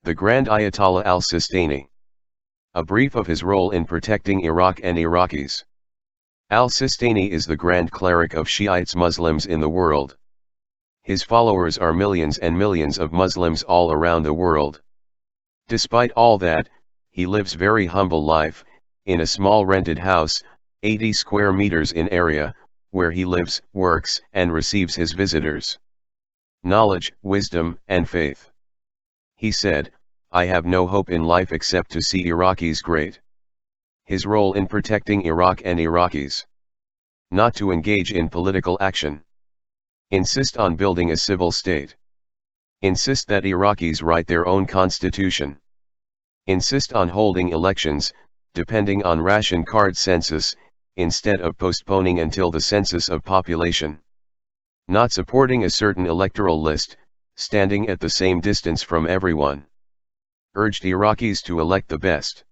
The Grand Ayatollah Al Sistani. A brief of his role in protecting Iraq and Iraqis. Al Sistani is the Grand Cleric of Shiites Muslims in the world. His followers are millions and millions of Muslims all around the world. Despite all that, he lives very humble life, in a small rented house, 80 square meters in area, where he lives, works, and receives his visitors. Knowledge, wisdom, and faith. He said, "I have no hope in life except to see Iraqis great." His role in protecting Iraq and Iraqis. Not to engage in political action. Insist on building a civil state. Insist that Iraqis write their own constitution. Insist on holding elections, depending on ration card census, instead of postponing until the census of population. Not supporting a certain electoral list, standing at the same distance from everyone. Urged Iraqis to elect the best.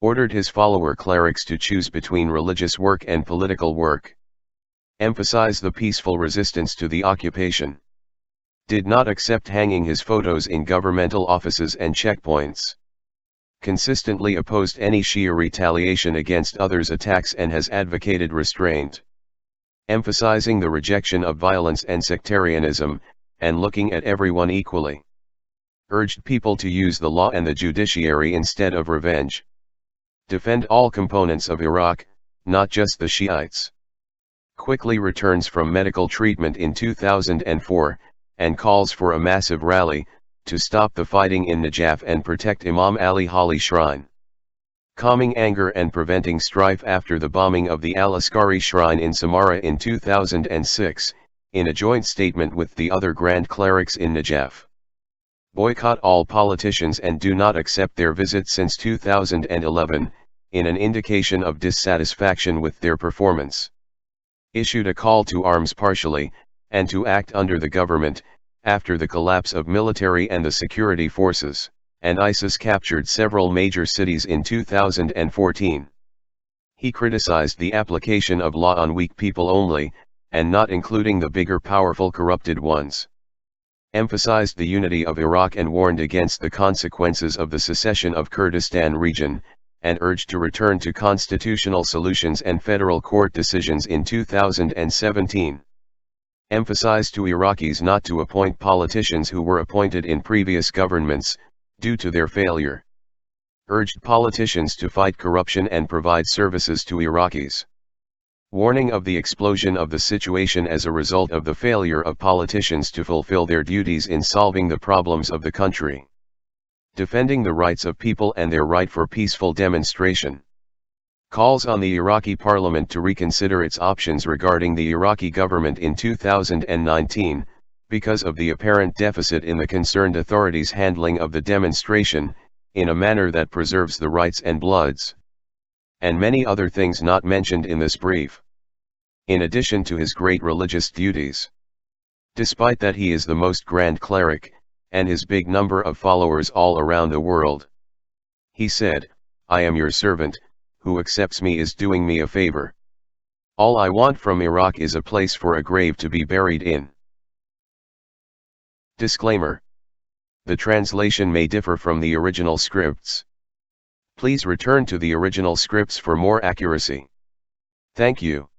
Ordered his follower clerics to choose between religious work and political work. Emphasize the peaceful resistance to the occupation. Did not accept hanging his photos in governmental offices and checkpoints. Consistently opposed any Shia retaliation against others' attacks and has advocated restraint. Emphasizing the rejection of violence and sectarianism, and looking at everyone equally. Urged people to use the law and the judiciary instead of revenge. Defend all components of Iraq, not just the Shiites. Quickly returns from medical treatment in 2004, and calls for a massive rally, to stop the fighting in Najaf and protect Imam Ali Holy Shrine. Calming anger and preventing strife after the bombing of the Al-Askari Shrine in Samarra in 2006, in a joint statement with the other Grand Clerics in Najaf. Boycott all politicians and do not accept their visits since 2011, in an indication of dissatisfaction with their performance. Issued a call to arms partially, and to act under the government, after the collapse of military and the security forces, and ISIS captured several major cities in 2014. He criticized the application of law on weak people only, and not including the bigger powerful corrupted ones. Emphasized the unity of Iraq and warned against the consequences of the secession of Kurdistan region, and urged to return to constitutional solutions and federal court decisions in 2017. Emphasized to Iraqis not to appoint politicians who were appointed in previous governments, due to their failure. Urged politicians to fight corruption and provide services to Iraqis. Warning of the explosion of the situation as a result of the failure of politicians to fulfill their duties in solving the problems of the country. Defending the rights of people and their right for peaceful demonstration. Calls on the Iraqi parliament to reconsider its options regarding the Iraqi government in 2019, because of the apparent deficit in the concerned authorities' handling of the demonstration, in a manner that preserves the rights and bloods. And many other things not mentioned in this brief. In addition to his great religious duties. Despite that he is the most grand cleric, and his big number of followers all around the world. He said, "I am your servant, who accepts me is doing me a favor. All I want from Iraq is a place for a grave to be buried in." Disclaimer. The translation may differ from the original scripts. Please return to the original scripts for more accuracy. Thank you.